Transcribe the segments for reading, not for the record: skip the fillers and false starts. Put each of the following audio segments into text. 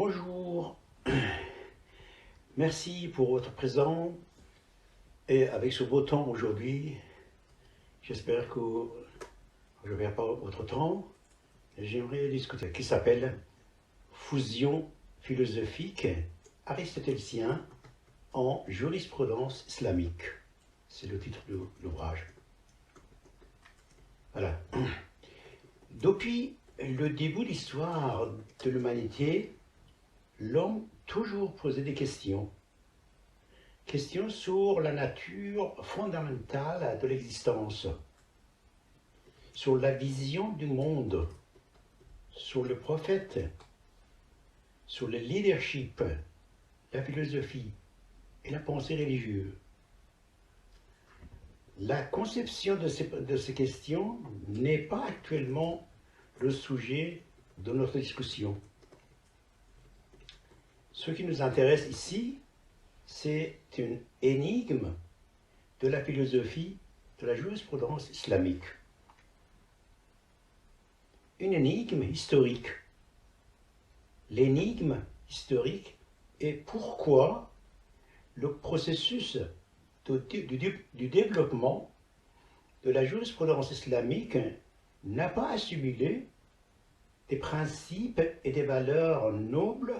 Bonjour, merci pour votre présence et avec ce beau temps aujourd'hui, j'espère que je ne perds pas votre temps. J'aimerais discuter qui s'appelle Fusion philosophique aristotélien en jurisprudence islamique. C'est le titre de l'ouvrage. Voilà. Depuis le début de l'histoire de l'humanité, l'homme toujours posait des questions. Questions sur la nature fondamentale de l'existence, sur la vision du monde, sur le prophète, sur le leadership, la philosophie et la pensée religieuse. La conception de ces questions n'est pas actuellement le sujet de notre discussion. Ce qui nous intéresse ici, c'est une énigme de la philosophie de la jurisprudence islamique. Une énigme historique. L'énigme historique est pourquoi le processus du développement de la jurisprudence islamique n'a pas assimilé des principes et des valeurs nobles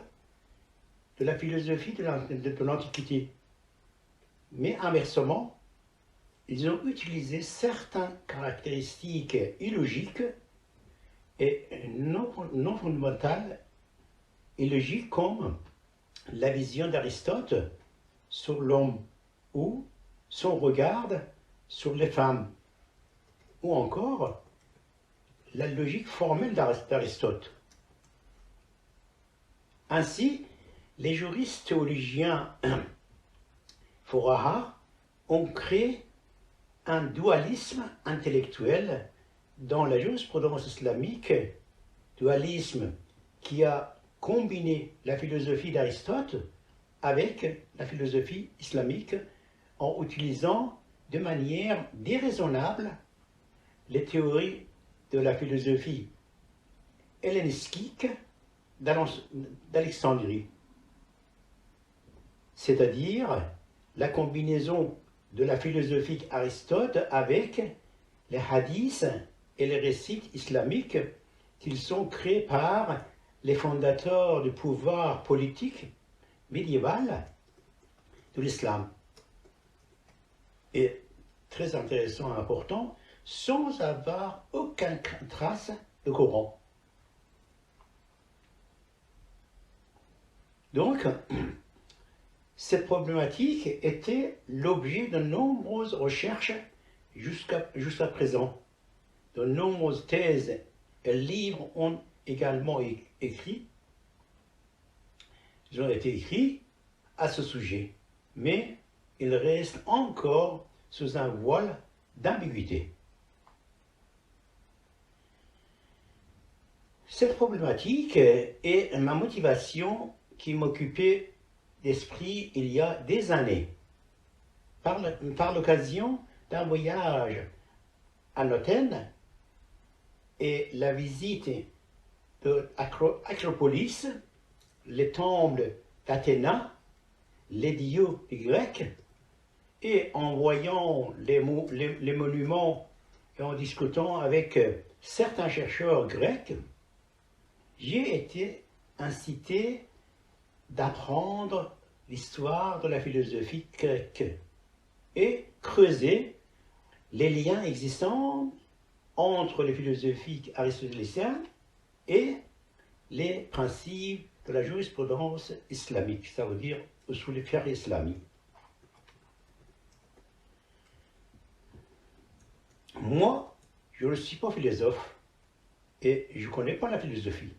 de la philosophie de l'Antiquité. Mais inversement, ils ont utilisé certaines caractéristiques illogiques et non fondamentales, illogiques comme la vision d'Aristote sur l'homme ou son regard sur les femmes, ou encore la logique formelle d'Aristote. Ainsi, les juristes théologiens Foraha ont créé un dualisme intellectuel dans la jurisprudence islamique, dualisme qui a combiné la philosophie d'Aristote avec la philosophie islamique en utilisant de manière déraisonnable les théories de la philosophie hellénistique d'Alexandrie, c'est-à-dire la combinaison de la philosophie Aristote avec les hadiths et les récits islamiques qui sont créés par les fondateurs du pouvoir politique médiéval de l'islam. Et très intéressant et important, sans avoir aucune trace de Coran. Donc, cette problématique était l'objet de nombreuses recherches jusqu'à présent. De nombreuses thèses et livres ont également écrit. Ils ont été écrits à ce sujet, mais ils restent encore sous un voile d'ambiguïté. Cette problématique est ma motivation qui m'occupait d'esprit il y a des années, par l'occasion d'un voyage à Athènes et la visite de l'Acropolis, les temples d'Athéna, les dieux grecs, et en voyant les monuments et en discutant avec certains chercheurs grecs, j'ai été incité d'apprendre l'histoire de la philosophie grecque et creuser les liens existants entre les philosophies aristotéliciennes et les principes de la jurisprudence islamique, ça veut dire sous les fiqh islamiques. Moi, je ne suis pas philosophe et je ne connais pas la philosophie.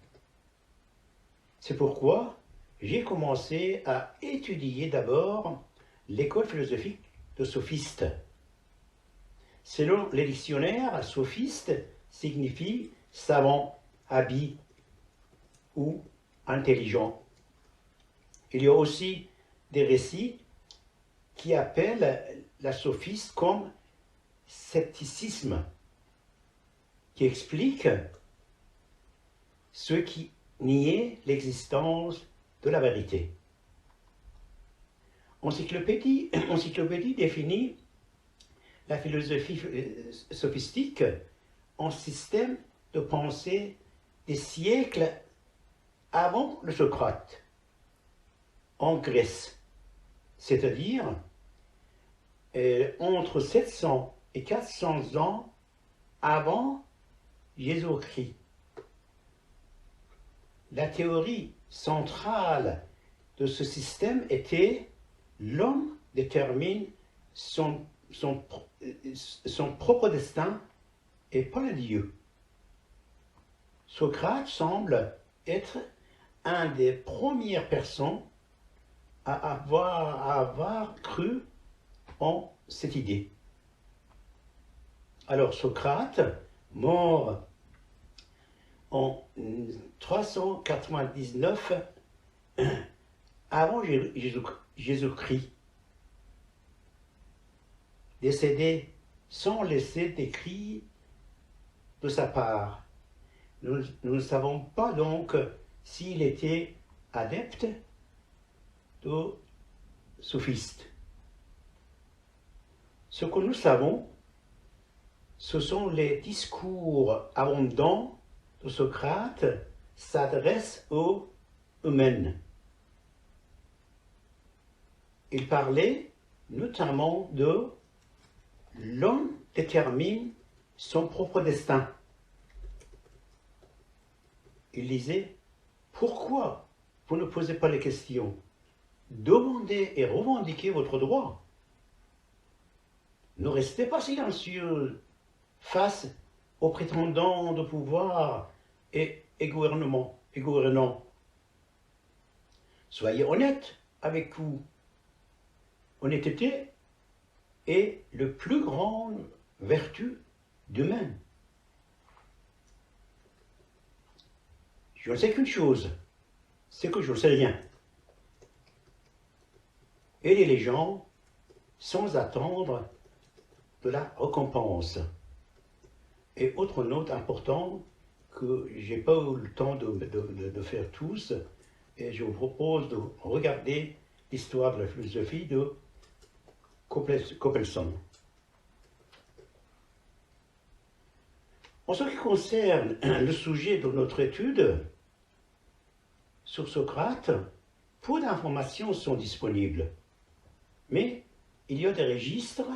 C'est pourquoi j'ai commencé à étudier d'abord l'école philosophique de sophiste. Selon les dictionnaires, sophiste signifie savant, habile ou intelligent. Il y a aussi des récits qui appellent la sophiste comme scepticisme, qui explique ceux qui niaient l'existence de la vérité. Encyclopédie définit la philosophie sophistique en système de pensée des siècles avant le Socrate, en Grèce, c'est-à-dire entre 700 et 400 ans avant Jésus-Christ. La théorie centrale de ce système était l'homme détermine son propre destin et pas le Dieu. Socrate semble être un des premières personnes à avoir cru en cette idée. Alors Socrate, mort en 399 avant Jésus-Christ, décédé sans laisser d'écrit de sa part. Nous ne savons pas donc s'il était adepte de sophiste. Ce que nous savons, ce sont les discours abondants de Socrate s'adressent aux humains. Il parlait notamment de l'homme détermine son propre destin. Il disait, pourquoi vous ne posez pas les questions? Demandez et revendiquez votre droit. Ne restez pas silencieux face aux prétendants de pouvoir et gouvernants. Soyez honnête avec vous. Honnêteté est la plus grande vertu d'humain. Je ne sais qu'une chose, c'est que je ne sais rien. Aider les gens sans attendre de la récompense. Et autre note importante que je n'ai pas eu le temps de faire tous, et je vous propose de regarder l'histoire de la philosophie de Coppelson. En ce qui concerne le sujet de notre étude sur Socrate, peu d'informations sont disponibles, mais il y a des registres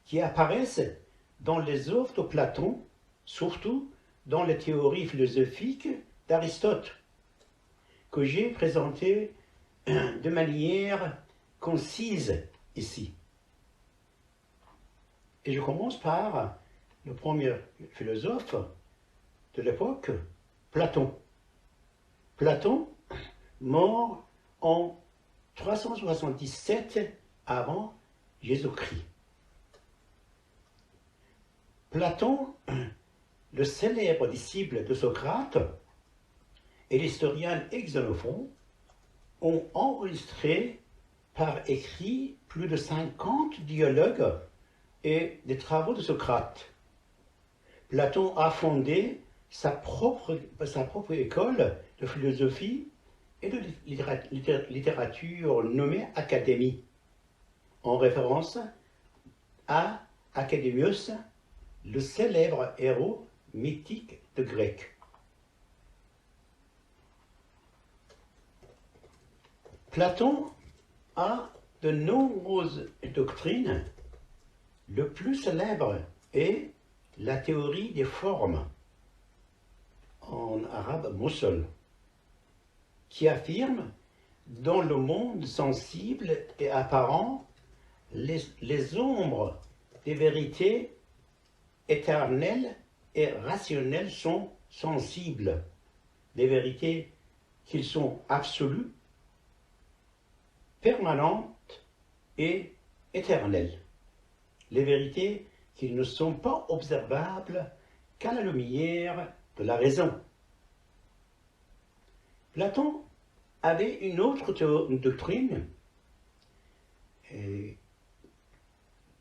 qui apparaissent dans les œuvres de Platon, surtout dans les théories philosophiques d'Aristote, que j'ai présentées de manière concise ici. Et je commence par le premier philosophe de l'époque, Platon. Platon, mort en 377 avant Jésus-Christ. Platon, le célèbre disciple de Socrate, et l'historien Xénophon ont enregistré par écrit plus de 50 dialogues et des travaux de Socrate. Platon a fondé sa propre école de philosophie et de littérature nommée Académie, en référence à Académios, le célèbre héros mythique de Grec. Platon a de nombreuses doctrines. Le plus célèbre est la théorie des formes, en arabe Mussol, qui affirme dans le monde sensible et apparent les ombres des vérités éternelles et rationnelles sont sensibles, des vérités qui sont absolues, permanentes et éternelles, les vérités qui ne sont pas observables qu'à la lumière de la raison. Platon avait une autre doctrine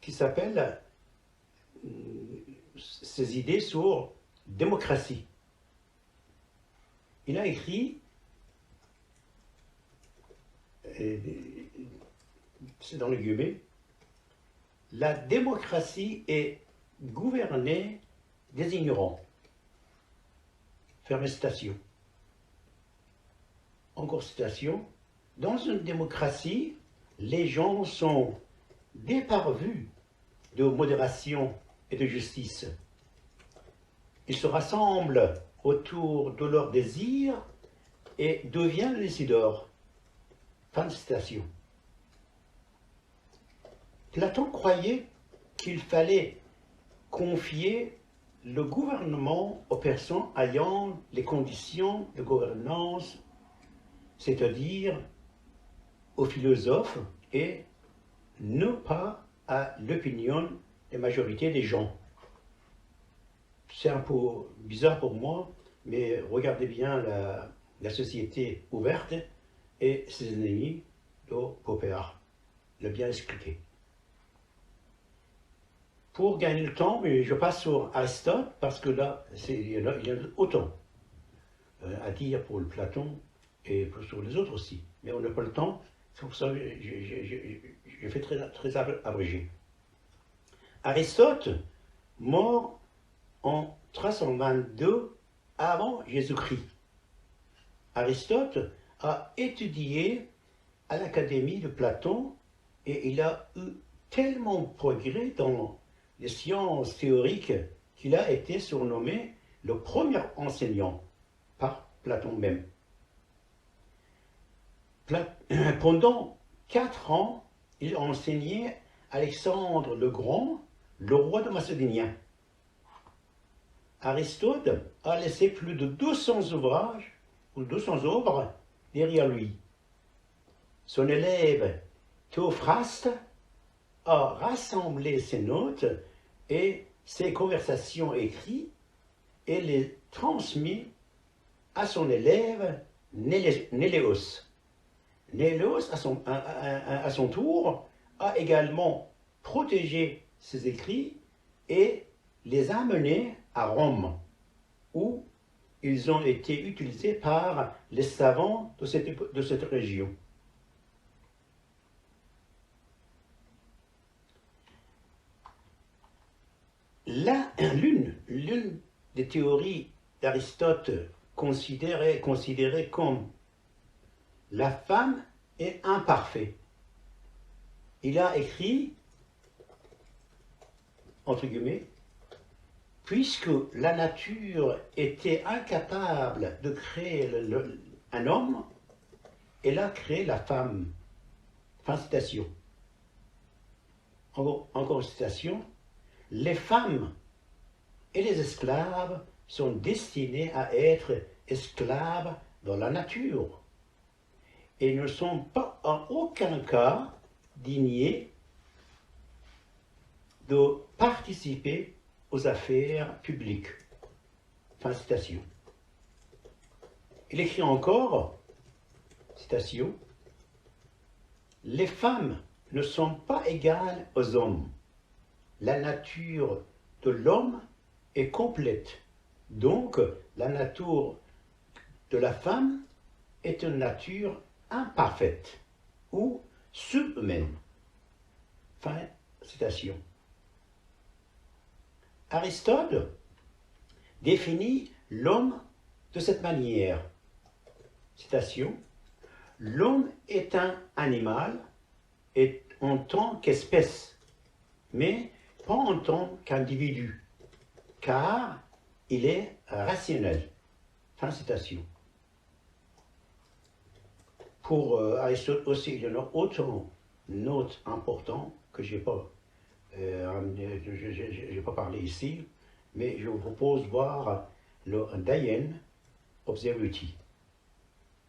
qui s'appelle ses idées sur démocratie. Il a écrit c'est dans les guillemets, la démocratie est gouvernée des ignorants. Fermez citation. Encore citation. Dans une démocratie, les gens sont dépourvus de modération et de justice. Ils se rassemblent autour de leurs désirs et deviennent les décideurs. Fin de citation. Platon croyait qu'il fallait confier le gouvernement aux personnes ayant les conditions de gouvernance, c'est-à-dire aux philosophes, et non pas à l'opinion des majorités des gens. C'est un peu bizarre pour moi, mais regardez bien la société ouverte et ses ennemis de Popper l'a bien expliqué. Pour gagner le temps, je passe sur Aristote, parce que là, il y a autant à dire pour le Platon et sur les autres aussi. Mais on n'a pas le temps, c'est pour ça que j'ai fait très abrégé. Aristote, mort en 322 avant Jésus-Christ. Aristote a étudié à l'Académie de Platon et il a eu tellement de progrès dans les sciences théoriques qu'il a été surnommé le premier enseignant par Platon même. Pendant 4 ans, il enseignait Alexandre le Grand, le roi de Macédoine. Aristote a laissé plus de 200 ouvrages ou 200 œuvres derrière lui. Son élève Théophraste a rassemblé ses notes et ses conversations écrites et les transmis à son élève Néléos. Néléos, à son tour, a également protégé ses écrits et les a menés à Rome, où ils ont été utilisés par les savants de cette région. L'une des théories d'Aristote considérée comme la femme est imparfaite. Il a écrit, entre guillemets, puisque la nature était incapable de créer un homme, elle a créé la femme. Fin de citation. Encore citation. Les femmes et les esclaves sont destinés à être esclaves dans la nature et ne sont pas en aucun cas dignes de participer aux affaires publiques. Fin de citation. Il écrit encore, citation, « Les femmes ne sont pas égales aux hommes. La nature de l'homme est complète. Donc, la nature de la femme est une nature imparfaite ou subhumaine. » Fin de citation. Aristote définit l'homme de cette manière. Citation. « L'homme est un animal et en tant qu'espèce, mais pas en tant qu'individu, car il est rationnel. » Fin de citation. Pour Aristote aussi, il y en a autant d'autres importants que je n'ai pas parlé ici, mais je vous propose de voir le Diane Observati,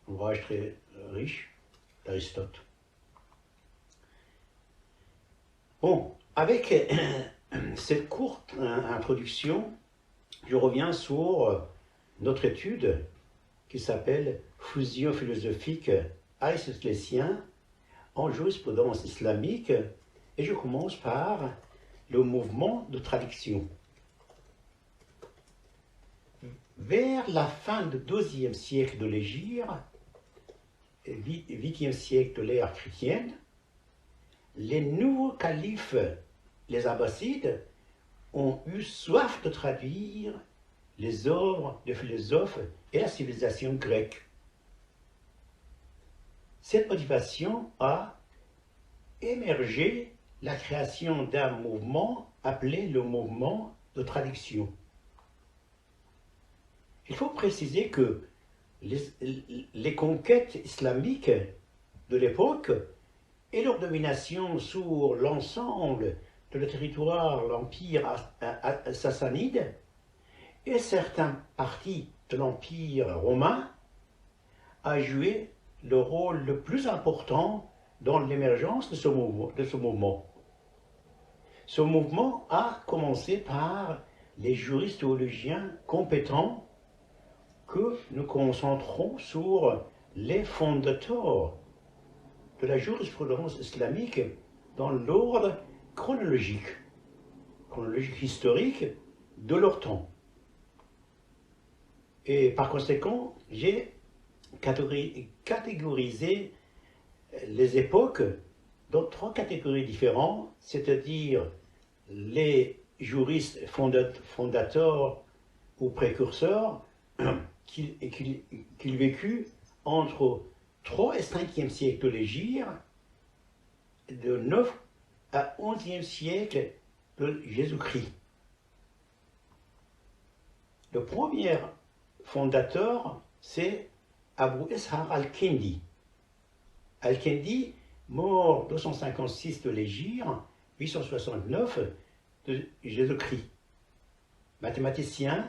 un ouvrage très riche d'Aristote. Bon, avec cette courte introduction, je reviens sur notre étude qui s'appelle « Fusion philosophique aristotélicien en jurisprudence islamique » et je commence par le mouvement de traduction. Vers la fin du IIe siècle de l'Hégire, 8e siècle de l'ère chrétienne, les nouveaux califes, les Abbassides, ont eu soif de traduire les œuvres de philosophes et la civilisation grecque. Cette motivation a émergé la création d'un mouvement appelé le mouvement de traduction. Il faut préciser que les conquêtes islamiques de l'époque et leur domination sur l'ensemble de le territoire, l'empire sassanide et certaines parties de l'empire romain a joué le rôle le plus important dans l'émergence de ce mouvement. Ce mouvement a commencé par les juristes théologiens compétents que nous concentrons sur les fondateurs de la jurisprudence islamique dans l'ordre chronologique historique de leur temps. Et par conséquent, j'ai catégorisé les époques dans 3 catégories différentes, c'est-à-dire les juristes fondateurs ou précurseurs qui vécut entre 3 et 5e siècle de l'Hégire, de 9 à 11e siècle de Jésus-Christ. Le premier fondateur, c'est Abu Ishaq al-Kindi. Al-Kindi, mort 256 de l'Hégire, 869 de Jésus-Christ. Mathématicien,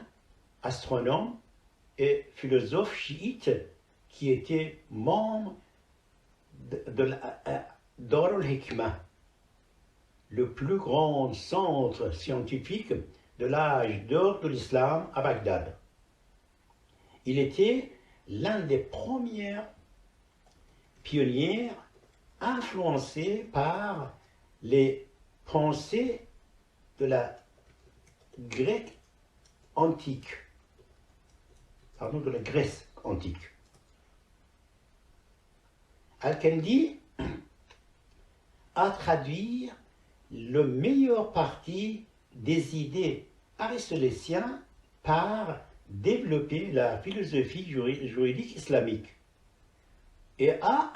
astronome et philosophe chiite qui était membre de Dar al-Hikmah, le plus grand centre scientifique de l'âge d'or de l'islam à Bagdad. Il était l'un des premiers pionniers influencés par les pensées de la Grèce antique, de la Grèce antique. Al-Kindi a traduit le meilleur parti des idées aristotéliennes par développer la philosophie juridique islamique et a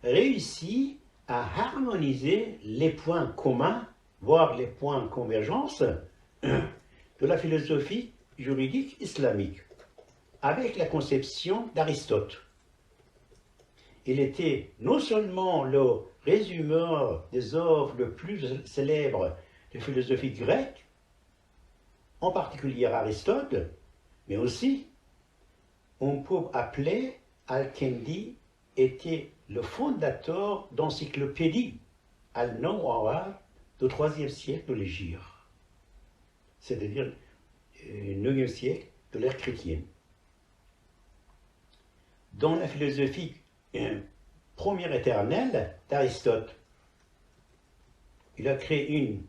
réussi à harmoniser les points communs, voire les points de convergence de la philosophie juridique islamique avec la conception d'Aristote. Il était non seulement le résumeur des œuvres les plus célèbres de philosophie grecque, en particulier Aristote, mais aussi, on peut appeler Al-Kindi était le fondateur d'encyclopédie al-Nawawar du 3e siècle de l'Hégire, c'est-à-dire 9e siècle de l'ère chrétienne. Dans la philosophie première éternelle d'Aristote, il a créé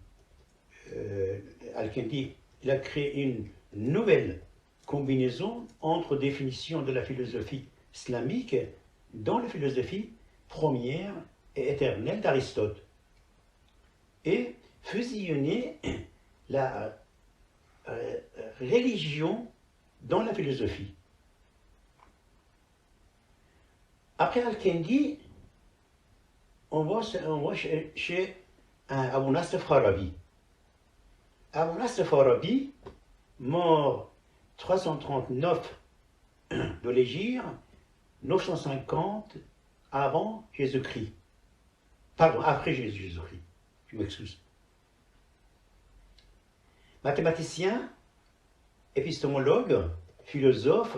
Al-Kindi, il a créé une nouvelle combinaison entre définition de la philosophie islamique dans la philosophie première et éternelle d'Aristote et fusionner la religion dans la philosophie. Après Al-Kindi, on va chez Abu Nasr Farabi. Abu Nasr Farabi, mort 339 de l'Hégire, 950 avant Jésus-Christ. Pardon, après Jésus-Christ, je m'excuse. Mathématicien, épistémologue, philosophe,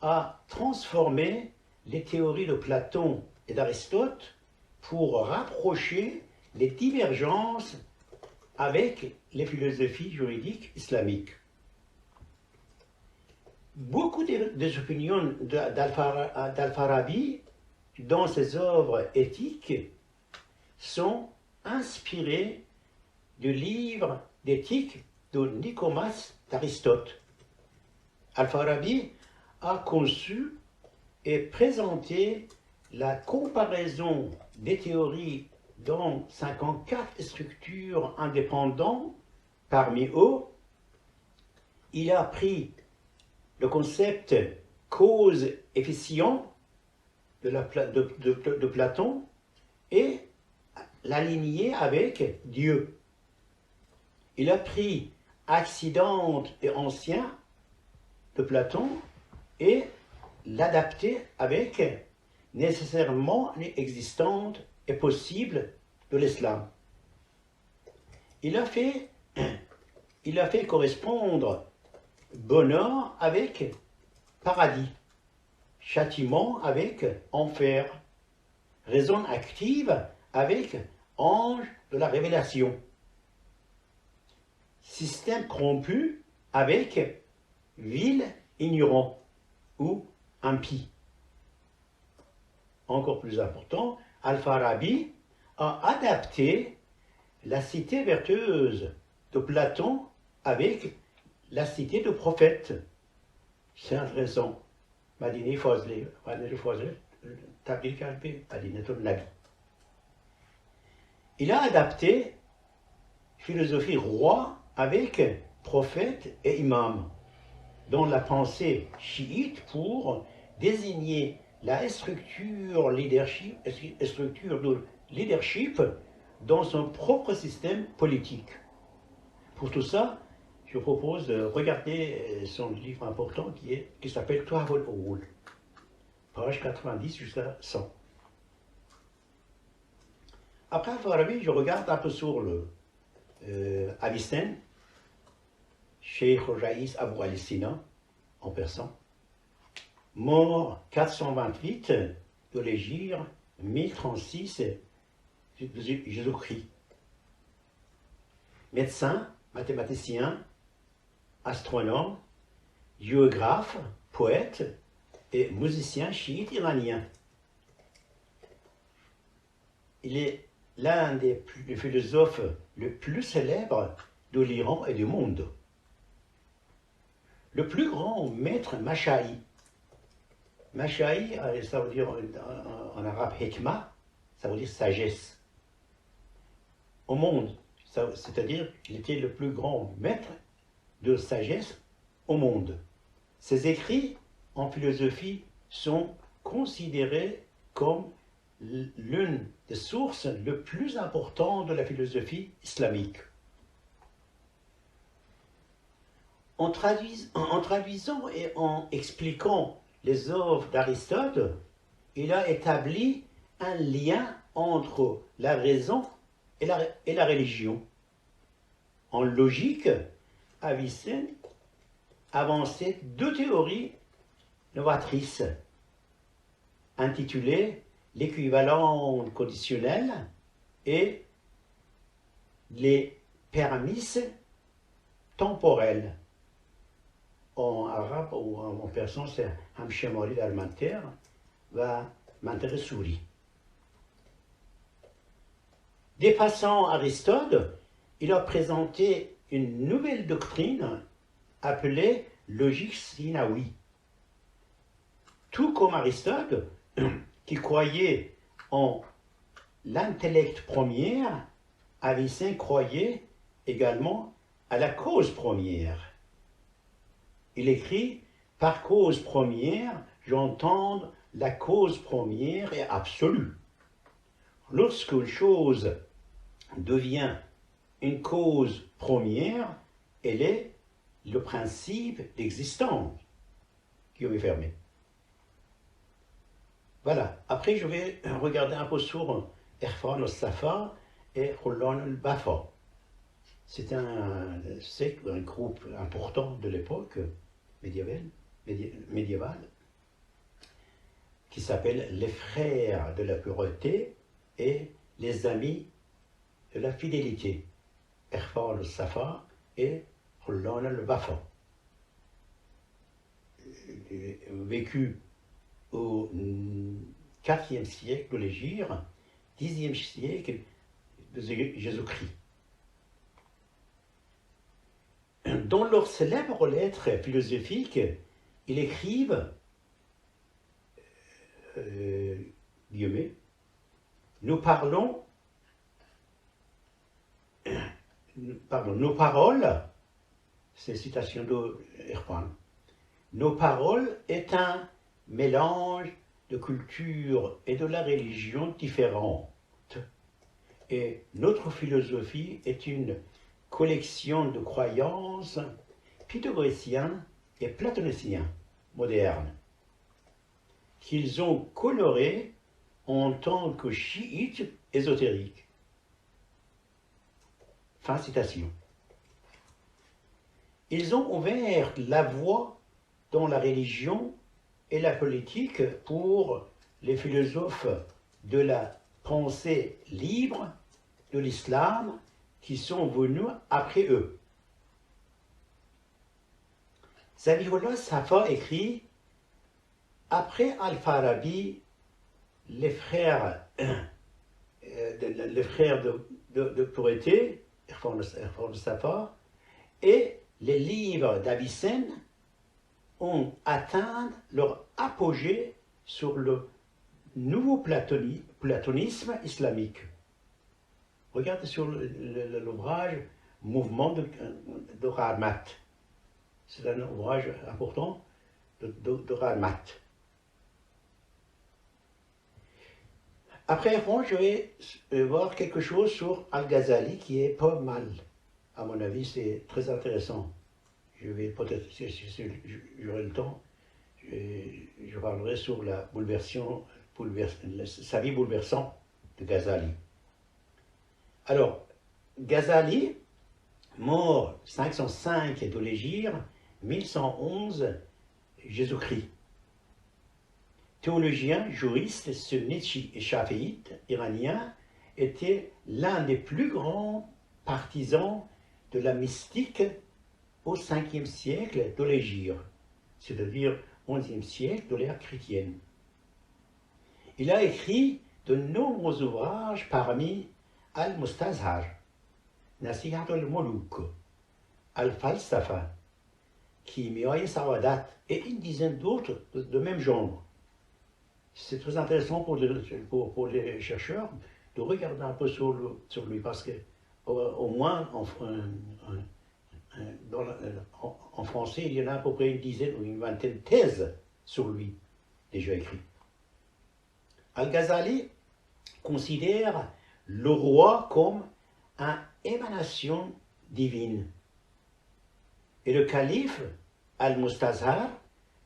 a transformé les théories de Platon et d'Aristote pour rapprocher les divergences avec les philosophies juridiques islamiques. Beaucoup des opinions d'Al-Farabi dans ses œuvres éthiques sont inspirées du livre d'éthique de Nicomas d'Aristote. Al-Farabi a conçu et présenté la comparaison des théories dans 54 structures indépendantes, parmi eux, il a pris le concept cause-efficient de Platon et l'aligné avec Dieu. Il a pris accident et ancien de Platon et l'adapté avec nécessairement existante et possible de l'islam. Il a fait correspondre bonheur avec paradis, châtiment avec enfer, raison active avec ange de la révélation, système corrompu avec ville ignorant ou impie. Encore plus important, Al-Farabi a adapté la cité vertueuse de Platon avec la cité de prophète. C'est intéressant. Il a adapté philosophie roi avec prophète et imam dans la pensée chiite pour désigner la structure de leadership dans son propre système politique. Pour tout ça, je propose de regarder son livre important qui s'appelle To'av al-Oul, page 90 jusqu'à 100. Après Farabi, je regarde un peu sur le Avicenne, Cheikh Raïs Abou al-Sina, en persan, mort 428 de l'Hégire 1036 de Jésus-Christ. Médecin, mathématicien, astronome, géographe, poète et musicien chiite iranien. Il est l'un des philosophes les plus célèbres de l'Iran et du monde. Le plus grand maître Mashaï. Mashaï, ça veut dire en arabe hikmah, ça veut dire sagesse. Au monde, c'est-à-dire qu'il était le plus grand maître de sagesse au monde. Ses écrits en philosophie sont considérés comme l'une des sources les plus importantes de la philosophie islamique. En traduisant et en expliquant les œuvres d'Aristote, il a établi un lien entre la raison et la religion. En logique, Avicenne avançait deux théories novatrices, intitulées l'équivalent conditionnel et les permises temporelles. En arabe ou en persan, c'est Hamshemori d'Almanter va Manteresuri. Dépassant Aristote, il a présenté une nouvelle doctrine appelée logique sinawi. Tout comme Aristote, qui croyait en l'intellect premier, Avicenne croyait également à la cause première. Il écrit « Par cause première, j'entends la cause première et absolue. Lorsqu'une chose devient une cause première, elle est le principe d'existence qui est fermé. » Voilà. Après, je vais regarder un peu sur Irfan al-Safa et Khullan al-Bafa. C'est un groupe important de l'époque médiévale qui s'appelle les frères de la pureté et les amis de la fidélité. Irfan al-Safa et Khullan al-Bafa. Vécu au IVe siècle de l'Hégire, Xe siècle de Jésus-Christ. Dans leurs célèbres lettres philosophiques, ils écrivent guillemets, nous parlons, nos paroles, c'est citation de Erwan, nos paroles est un mélange de cultures et de la religion différentes. Et notre philosophie est une collection de croyances pythagoréciennes et platoniciennes modernes, qu'ils ont colorées en tant que chiites ésotériques. Fin citation. Ils ont ouvert la voie dans la religion et la politique pour les philosophes de la pensée libre de l'islam qui sont venus après eux. Zabiullah Safa écrit: après Al-Farabi, les frères de pureté, Erwan Safa, et les livres d'Avicenne ont atteint leur apogée sur le nouveau platonisme islamique. Regardez sur l'ouvrage Mouvement de Ramat. C'est un ouvrage important de Ramat. Après, je vais voir quelque chose sur Al-Ghazali qui est pas mal. À mon avis, c'est très intéressant. Je vais peut-être, si j'aurai le temps, je parlerai sur la sa vie bouleversante de Ghazali. Alors, Ghazali, mort 505 de l'Hégire, 1111 Jésus-Christ. Théologien, juriste, sunnite et chaféite iranien, était l'un des plus grands partisans de la mystique au 5e siècle de l'Hégire, c'est-à-dire 11e siècle de l'ère chrétienne. Il a écrit de nombreux ouvrages parmi Al-Mustazhar, Nasihat al-Muluk, Al-Falsafa, Kimia Sawadat et une dizaine d'autres de même genre. C'est très intéressant pour les chercheurs de regarder un peu sur lui parce que au moins en français il y en a à peu près une dizaine ou une vingtaine de thèses sur lui déjà écrites. Al-Ghazali considère le roi comme une émanation divine et le calife Al-Mustazhar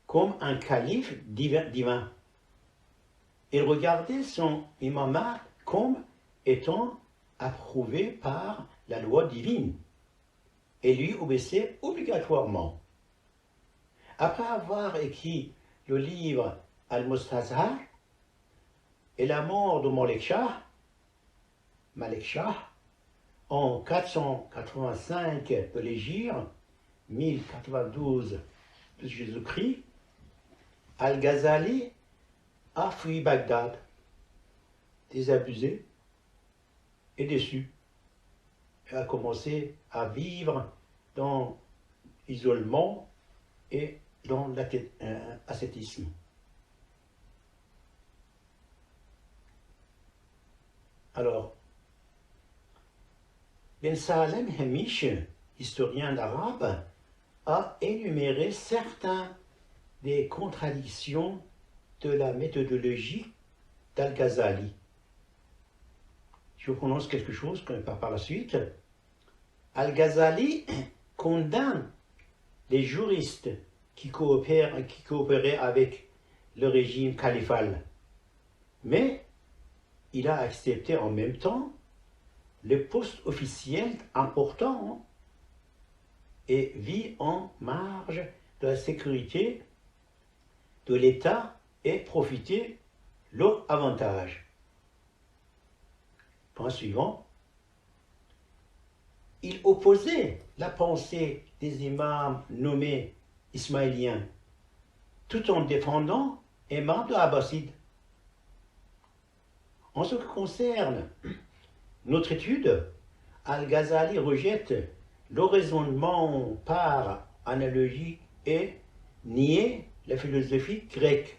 comme un calife divin. Il regardait son imamat comme étant approuvé par la loi divine et lui obéissait obligatoirement. Après avoir écrit le livre Al-Mustazhar et la mort de Malik Shah en 485 de l'Hégire, 1092 de Jésus-Christ, Al-Ghazali a fui Bagdad, désabusé et déçu, et a commencé à vivre dans l'isolement et dans l'ascétisme. Alors, Ben Salem Hemish, historien arabe, a énuméré certaines des contradictions de la méthodologie d'Al-Ghazali. Je prononce quelque chose par la suite. Al-Ghazali condamne les juristes qui coopéraient avec le régime califal, mais il a accepté en même temps les postes officiels importants et vit en marge de la sécurité de l'État et profiter leur avantage. Point suivant. Il opposait la pensée des imams nommés ismaéliens, tout en défendant Imam de Abbasid. En ce qui concerne notre étude, Al-Ghazali rejette le raisonnement par analogie et nie la philosophie grecque,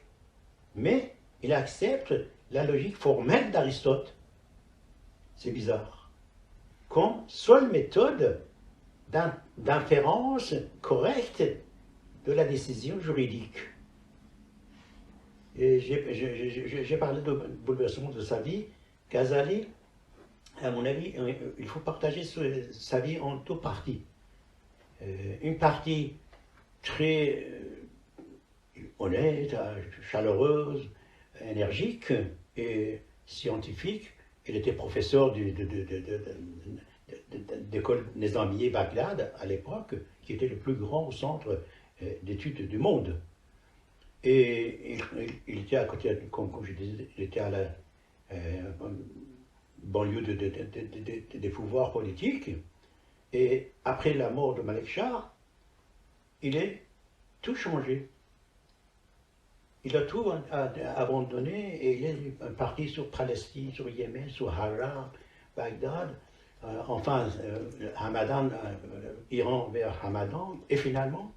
mais il accepte la logique formelle d'Aristote. C'est bizarre. Comme seule méthode d'inférence correcte de la décision juridique. Et j'ai parlé de bouleversement de sa vie. Ghazali, à mon avis, il faut partager sa vie en deux parties. Une partie très honnête, chaleureuse, énergique et scientifique. Il était professeur d'école Nizamiye Bagdad à l'époque, qui était le plus grand centre d'études du monde. Et il était à côté, comme je disais, il était à la banlieue des pouvoirs politiques. Et après la mort de Malek Shah, il a tout changé. Il a tout abandonné et il est parti sur Palestine, sur Yémen, sur Harar, Bagdad, enfin Hamadan, Iran vers Hamadan, et finalement,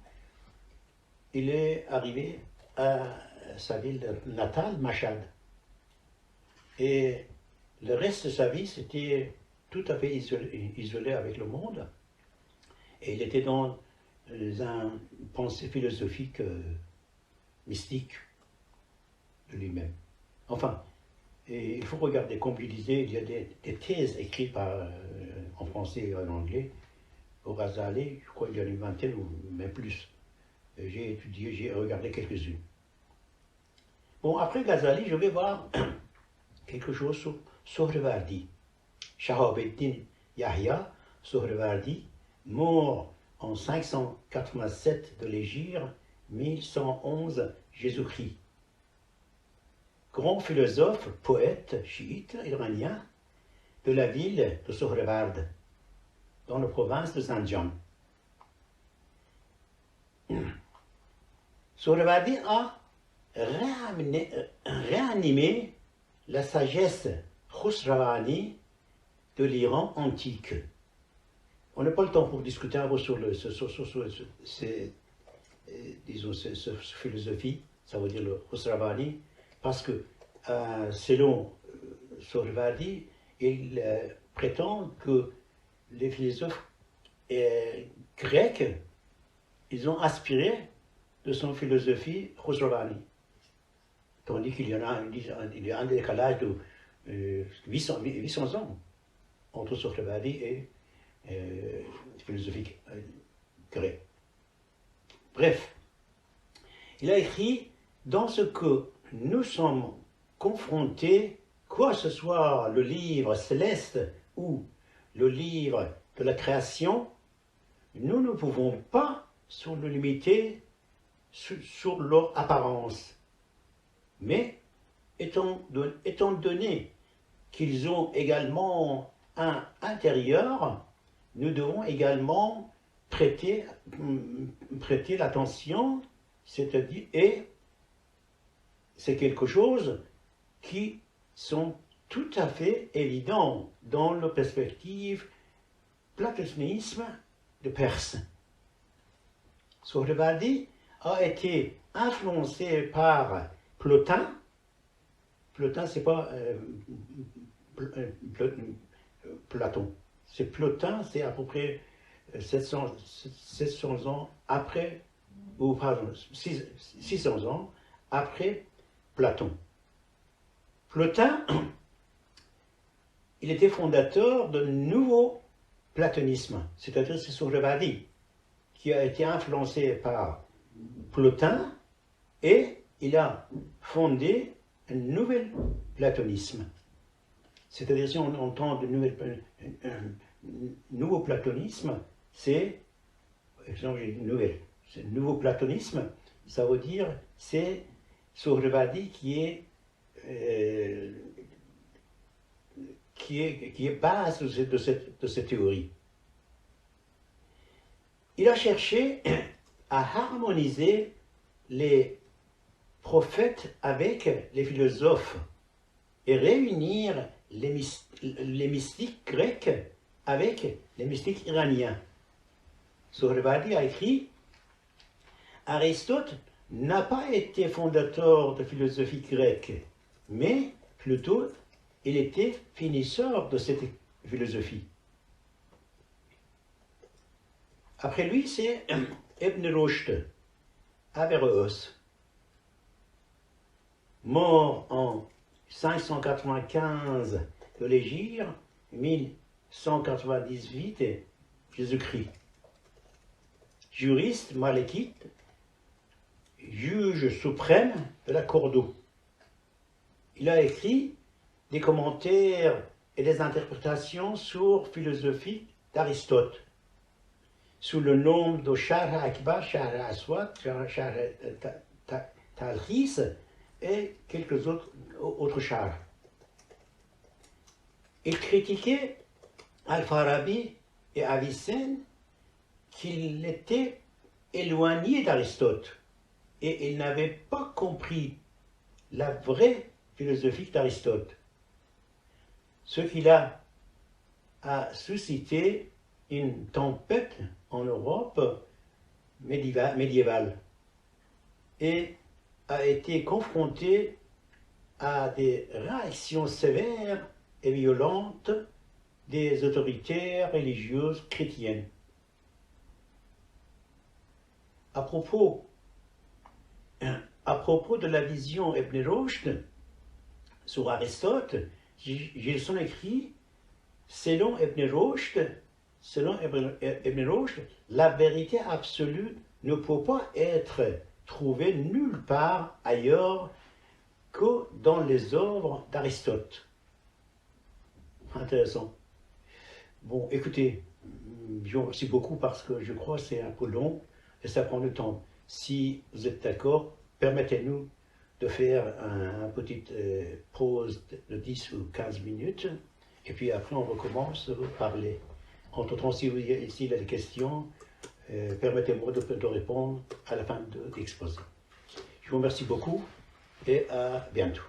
il est arrivé à sa ville natale, Mashhad. Et le reste de sa vie, c'était tout à fait isolé avec le monde. Et il était dans une pensée philosophique mystique de lui-même. Enfin, et il faut regarder, comme je disais, il y a des thèses écrites en français et en anglais. Au Ghazali, je crois qu'il y en a une vingtaine ou même plus. J'ai étudié, j'ai regardé quelques-unes. Bon, après Ghazali, je vais voir quelque chose sur Sohrawardi. Shahabuddin Yahya Sohrawardi, mort en 587 de l'Hégire, 1111 Jésus-Christ. Grand philosophe, poète, chiite, iranien, de la ville de Sohraward, dans la province de Zanjan. Sohrawardi a réanimé la sagesse khusrawani de l'Iran antique. On n'a pas le temps pour discuter un peu sur cette philosophie, ça veut dire le khusrawani, parce que selon Sohrawardi, il prétend que les philosophes grecs, ils ont aspiré de son philosophie khusrawani. Tandis qu'il y a un décalage de 800 ans entre Sohrawardi et philosophie grecque. Bref, il a écrit dans ce que nous sommes confrontés, quoi que ce soit le livre céleste ou le livre de la création, nous ne pouvons pas nous limiter sur leur apparence. Mais, étant donné qu'ils ont également un intérieur, nous devons également prêter l'attention, c'est-à-dire, et c'est quelque chose qui sont tout à fait évident dans la perspective platonisme de Perse. Sohrawardi a été influencé par Plotin. Plotin, c'est pas Platon. C'est Plotin, c'est à peu près 700 ans après, ou pardon, 600 ans après Platon. Plotin, il était fondateur d'un nouveau platonisme, c'est-à-dire c'est Sohrawardi, qui a été influencé par Plotin, et il a fondé un nouvel platonisme. C'est-à-dire, si on entend nouveau platonisme, c'est, nouveau platonisme, ça veut dire, c'est Sohrawardi qui est base de cette théorie. Il a cherché à harmoniser les prophètes avec les philosophes et réunir les mystiques grecs avec les mystiques iraniens. Sohrawardi a écrit « Aristote n'a pas été fondateur de philosophie grecque, mais Plutôt, il était finisseur de cette philosophie. Après lui, c'est Ibn Rushd, Averroès, mort en 595 de l'Hégire, 1198 Jésus-Christ. Juriste malékite, juge suprême de la cour d'eau. Il a écrit des commentaires et des interprétations sur philosophie d'Aristote, sous le nom de Sharh Akbar, Sharh Aswad, Sharh Talkhis et quelques autres chars. Il critiquait Al-Farabi et Avicenne qu'il était éloigné d'Aristote et il n'avait pas compris la vraie philosophie d'Aristote. Ce qui a suscité une tempête en Europe médiévale et a été confronté à des réactions sévères et violentes des autorités religieuses chrétiennes. À propos de la vision Ibn Rushd sur Aristote, Gilson écrit « Selon Ibn Rushd, la vérité absolue ne peut pas être trouvée nulle part ailleurs que dans les œuvres d'Aristote. » Intéressant. Bon, écoutez, je vous remercie beaucoup parce que je crois que c'est un peu long et ça prend du temps. Si vous êtes d'accord, permettez-nous de faire une petite pause de 10 ou 15 minutes et puis après on recommence à parler. Entre-temps, s'il y a des questions, permettez-moi de répondre à la fin de l'exposé. Je vous remercie beaucoup et à bientôt.